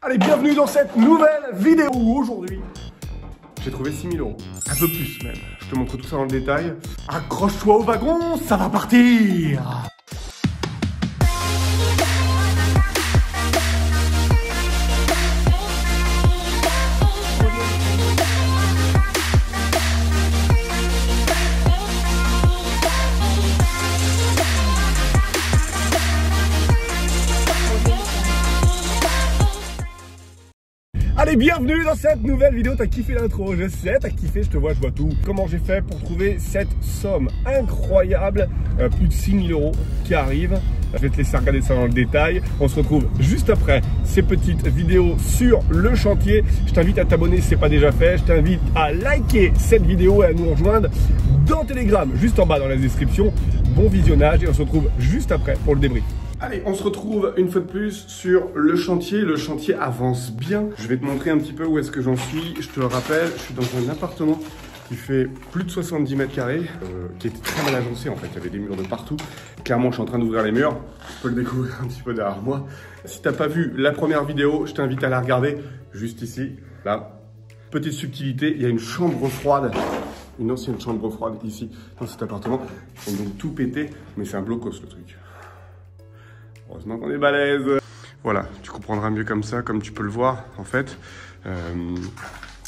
Allez, bienvenue dans cette nouvelle vidéo où aujourd'hui, j'ai trouvé 6 000 €. Un peu plus même. Je te montre tout ça dans le détail. Accroche-toi au wagon, ça va partir! Allez, bienvenue dans cette nouvelle vidéo. T'as kiffé l'intro, je sais, t'as kiffé, je te vois, je vois tout. Comment j'ai fait pour trouver cette somme incroyable, plus de 6 000 € qui arrivent. Je vais te laisser regarder ça dans le détail. On se retrouve juste après ces petites vidéos sur le chantier. Je t'invite à t'abonner si ce n'est pas déjà fait. Je t'invite à liker cette vidéo et à nous rejoindre dans Telegram, juste en bas dans la description. Bon visionnage et on se retrouve juste après pour le débrief. Allez, on se retrouve une fois de plus sur le chantier. Le chantier avance bien. Je vais te montrer un petit peu où est-ce que j'en suis. Je te le rappelle, je suis dans un appartement qui fait plus de 70 mètres carrés, qui était très mal agencé en fait. Il y avait des murs de partout. Clairement, je suis en train d'ouvrir les murs. Tu peux le découvrir un petit peu derrière moi. Si tu n'as pas vu la première vidéo, je t'invite à la regarder juste ici. Là, petite subtilité, il y a une chambre froide. Une ancienne chambre froide ici, dans cet appartement. Ils ont donc tout pété, mais c'est un blocos le truc. Heureusement qu'on est balèze. Voilà, tu comprendras mieux comme ça, comme tu peux le voir en fait.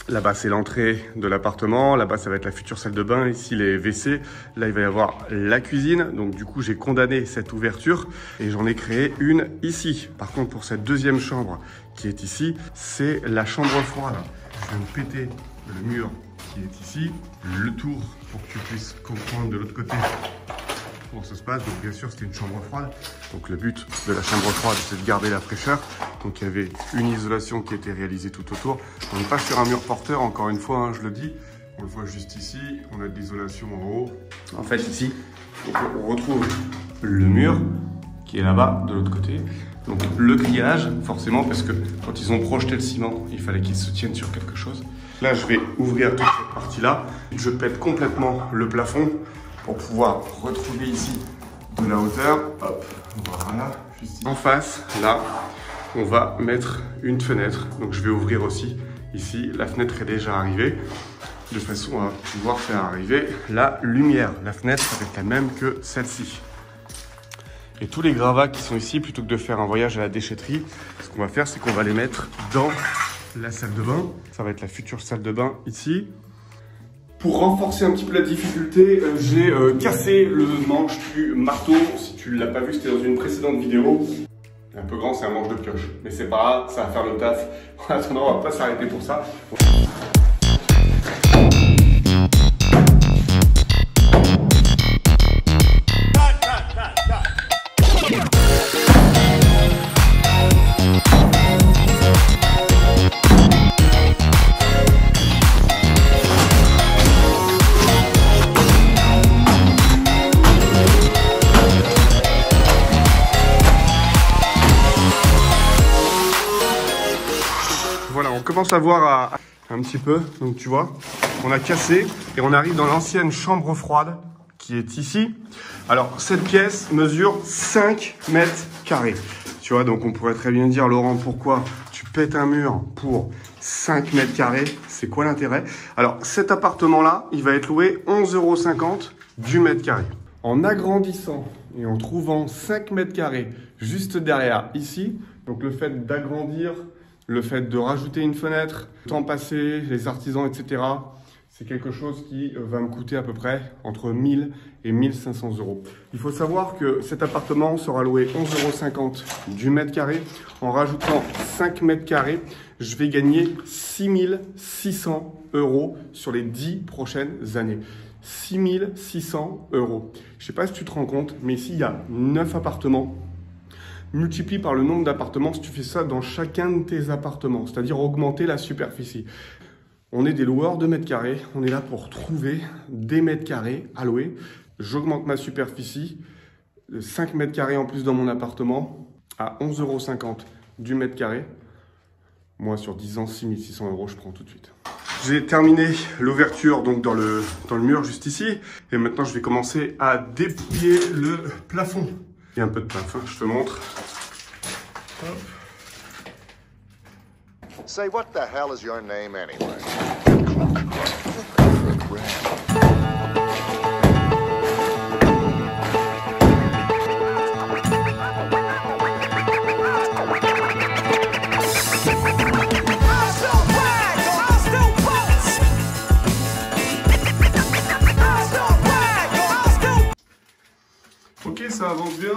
Là-bas, c'est l'entrée de l'appartement. Là-bas, ça va être la future salle de bain. Ici, les WC. Là, il va y avoir la cuisine. Donc, du coup, j'ai condamné cette ouverture et j'en ai créé une ici. Par contre, pour cette deuxième chambre qui est ici, c'est la chambre froide. Je vais me péter le mur qui est ici, le tour pour que tu puisses comprendre de l'autre côté comment ça se passe. Donc bien sûr c'était une chambre froide, donc le but de la chambre froide c'est de garder la fraîcheur. Donc il y avait une isolation qui était réalisée tout autour. On n'est pas sur un mur porteur, encore une fois, hein, je le dis, on le voit juste ici, on a de l'isolation en haut. En fait ici on retrouve le mur qui est là-bas de l'autre côté. Donc le grillage forcément, parce que quand ils ont projeté le ciment il fallait qu'il se tienne sur quelque chose. Là je vais ouvrir toute cette partie là, je pète complètement le plafond pour pouvoir retrouver ici de la hauteur. Hop, voilà, juste ici. En face, là, on va mettre une fenêtre. Donc je vais ouvrir aussi ici. La fenêtre est déjà arrivée, de façon à pouvoir faire arriver la lumière. La fenêtre va être la même que celle-ci. Et tous les gravats qui sont ici, plutôt que de faire un voyage à la déchetterie, ce qu'on va faire, c'est qu'on va les mettre dans la salle de bain. Ça va être la future salle de bain ici. Pour renforcer un petit peu la difficulté, j'ai cassé le manche du marteau. Si tu ne l'as pas vu, c'était dans une précédente vidéo. Un peu grand, c'est un manche de pioche. Mais c'est pas grave, ça va faire le taf. En attendant, on va pas s'arrêter pour ça. Voilà, on commence à voir un petit peu, donc tu vois, on a cassé et on arrive dans l'ancienne chambre froide qui est ici. Alors, cette pièce mesure 5 mètres carrés. Tu vois, donc on pourrait très bien dire, Laurent, pourquoi tu pètes un mur pour 5 mètres carrés? C'est quoi l'intérêt? Alors, cet appartement-là, il va être loué 11,50 € du mètre carré. En agrandissant et en trouvant 5 mètres carrés juste derrière ici, donc le fait d'agrandir, le fait de rajouter une fenêtre, le temps passé, les artisans, etc. C'est quelque chose qui va me coûter à peu près entre 1000 et 1500 €. Il faut savoir que cet appartement sera loué 11,50 € du mètre carré. En rajoutant 5 mètres carrés, je vais gagner 6600 € sur les 10 prochaines années. 6600 €. Je ne sais pas si tu te rends compte, mais ici, il y a 9 appartements. Multiplie par le nombre d'appartements si tu fais ça dans chacun de tes appartements, c'est-à-dire augmenter la superficie. On est des loueurs de mètres carrés, on est là pour trouver des mètres carrés à louer. J'augmente ma superficie, 5 mètres carrés en plus dans mon appartement, à 11,50 € du mètre carré. Moi, sur 10 ans, 6600 €, je prends tout de suite. J'ai terminé l'ouverture donc dans le mur juste ici. Et maintenant, je vais commencer à dépouiller le plafond. Il y a un peu de taf, hein, je te montre. Hop. Say, what the hell is your name anyway? Ok, ça avance bien.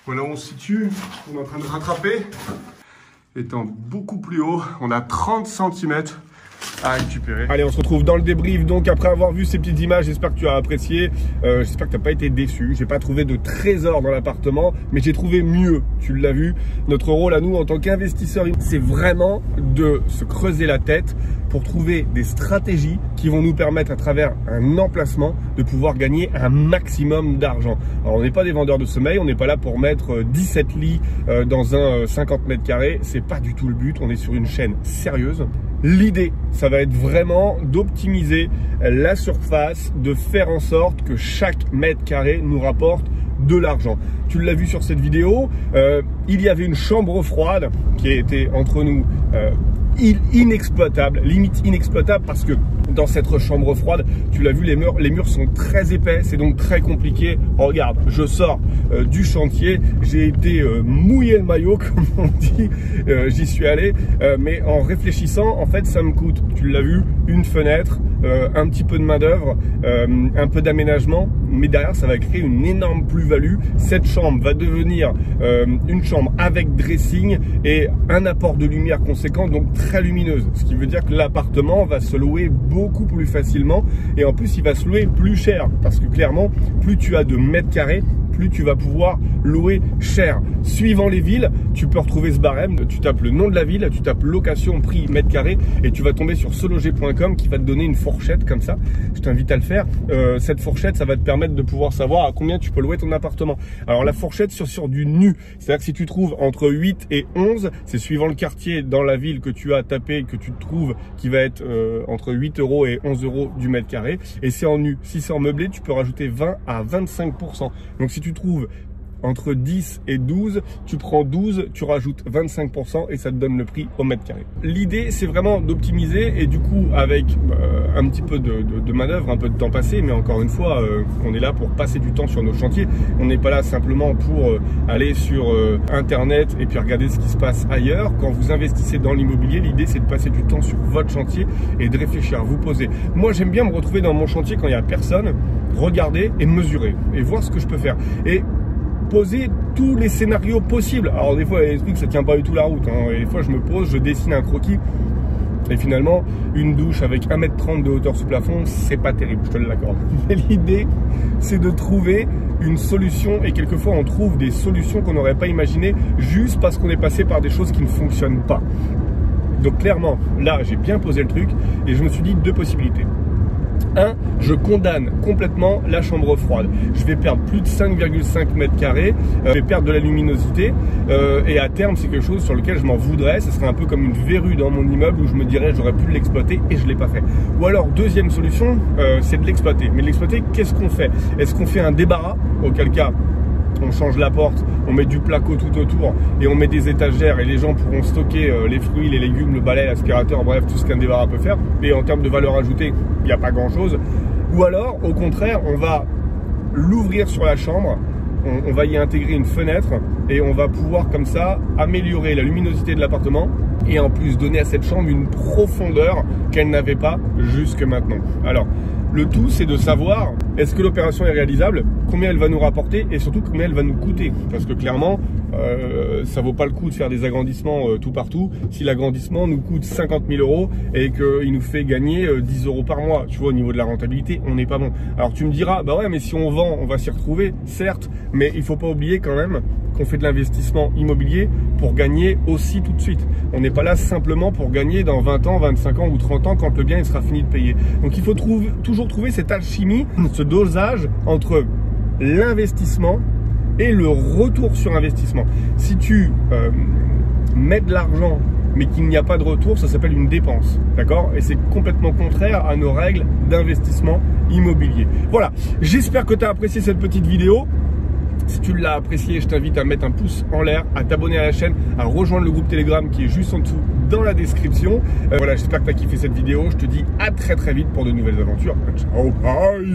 Voilà où on se situe. On est en train de rattraper. Étant beaucoup plus haut, on a 30 cm à récupérer. Allez, on se retrouve dans le débrief. Donc après avoir vu ces petites images, j'espère que tu as apprécié. J'espère que tu n'as pas été déçu. J'ai pas trouvé de trésor dans l'appartement, mais j'ai trouvé mieux. Tu l'as vu. Notre rôle à nous en tant qu'investisseurs, c'est vraiment de se creuser la tête pour trouver des stratégies qui vont nous permettre à travers un emplacement de pouvoir gagner un maximum d'argent. Alors on n'est pas des vendeurs de sommeil, on n'est pas là pour mettre 17 lits dans un 50 mètres carrés, c'est pas du tout le but, on est sur une chaîne sérieuse. L'idée, ça va être vraiment d'optimiser la surface, de faire en sorte que chaque mètre carré nous rapporte de l'argent. Tu l'as vu sur cette vidéo, il y avait une chambre froide qui était entre nous inexploitable, limite inexploitable, parce que dans cette chambre froide, tu l'as vu, les murs sont très épais, c'est donc très compliqué. Regarde, je sors du chantier, j'ai été mouiller le maillot, comme on dit, j'y suis allé, mais en réfléchissant, en fait, ça me coûte, tu l'as vu, une fenêtre, un petit peu de main d'œuvre, un peu d'aménagement, mais derrière, ça va créer une énorme plus-value. Cette chambre va devenir une chambre avec dressing et un apport de lumière conséquent, donc très lumineuse, ce qui veut dire que l'appartement va se louer beaucoup plus facilement et en plus il va se louer plus cher parce que clairement plus tu as de mètres carrés, plus tu vas pouvoir louer cher. Suivant les villes, tu peux retrouver ce barème, tu tapes le nom de la ville, tu tapes location, prix, mètre carré et tu vas tomber sur seloger.com qui va te donner une fourchette comme ça. Je t'invite à le faire. Cette fourchette, ça va te permettre de pouvoir savoir à combien tu peux louer ton appartement. Alors la fourchette sur du nu, c'est-à-dire que si tu trouves entre 8 et 11, c'est suivant le quartier dans la ville que tu as tapé, que tu trouves qui va être entre 8 € et 11 € du mètre carré. Et c'est en nu. Si c'est en meublé, tu peux rajouter 20 à 25%. Donc si tu trouves entre 10 et 12, tu prends 12, tu rajoutes 25% et ça te donne le prix au mètre carré. L'idée, c'est vraiment d'optimiser et du coup, avec un petit peu de manœuvre, un peu de temps passé, mais encore une fois, on est là pour passer du temps sur nos chantiers. On n'est pas là simplement pour aller sur Internet et puis regarder ce qui se passe ailleurs. Quand vous investissez dans l'immobilier, l'idée, c'est de passer du temps sur votre chantier et de réfléchir, vous poser. Moi, j'aime bien me retrouver dans mon chantier quand il n'y a personne, regarder et mesurer et voir ce que je peux faire. Et poser tous les scénarios possibles. Alors des fois il y a des trucs ça tient pas du tout la route hein. Et des fois je me pose, je dessine un croquis et finalement une douche avec 1,30 m de hauteur sous plafond, c'est pas terrible, je te l'accorde. Mais l'idée c'est de trouver une solution et quelquefois on trouve des solutions qu'on n'aurait pas imaginées juste parce qu'on est passé par des choses qui ne fonctionnent pas. Donc clairement là j'ai bien posé le truc et je me suis dit deux possibilités. 1, je condamne complètement la chambre froide. Je vais perdre plus de 5,5 mètres carrés, je vais perdre de la luminosité et à terme c'est quelque chose sur lequel je m'en voudrais. Ce serait un peu comme une verrue dans mon immeuble où je me dirais j'aurais pu l'exploiter et je ne l'ai pas fait. Ou alors deuxième solution, c'est de l'exploiter. Mais de l'exploiter, qu'est-ce qu'on fait? Est-ce qu'on fait un débarras, auquel cas on change la porte, on met du placo tout autour et on met des étagères et les gens pourront stocker les fruits, les légumes, le balai, l'aspirateur, bref, tout ce qu'un débarras peut faire. Et en termes de valeur ajoutée, il n'y a pas grand chose. Ou alors, au contraire, on va l'ouvrir sur la chambre, on va y intégrer une fenêtre et on va pouvoir comme ça améliorer la luminosité de l'appartement et en plus donner à cette chambre une profondeur qu'elle n'avait pas jusque maintenant. Alors, le tout, c'est de savoir est-ce que l'opération est réalisable, combien elle va nous rapporter et surtout combien elle va nous coûter. Parce que clairement, ça vaut pas le coup de faire des agrandissements tout partout. Si l'agrandissement nous coûte 50 000 € et qu'il nous fait gagner 10 € par mois, tu vois, au niveau de la rentabilité, on n'est pas bon. Alors tu me diras, bah ouais, mais si on vend, on va s'y retrouver, certes, mais il faut pas oublier quand même qu'on fait de l'investissement immobilier pour gagner aussi tout de suite. On n'est pas là simplement pour gagner dans 20 ans, 25 ans ou 30 ans quand le bien il sera fini de payer. Donc il faut toujours trouver cette alchimie, ce dosage entre l'investissement et le retour sur investissement. Si tu mets de l'argent mais qu'il n'y a pas de retour, ça s'appelle une dépense, d'accord? Et c'est complètement contraire à nos règles d'investissement immobilier. Voilà, j'espère que tu as apprécié cette petite vidéo. Si tu l'as apprécié, je t'invite à mettre un pouce en l'air, à t'abonner à la chaîne, à rejoindre le groupe Telegram qui est juste en dessous dans la description. Voilà, j'espère que tu as kiffé cette vidéo. Je te dis à très vite pour de nouvelles aventures. Ciao, bye.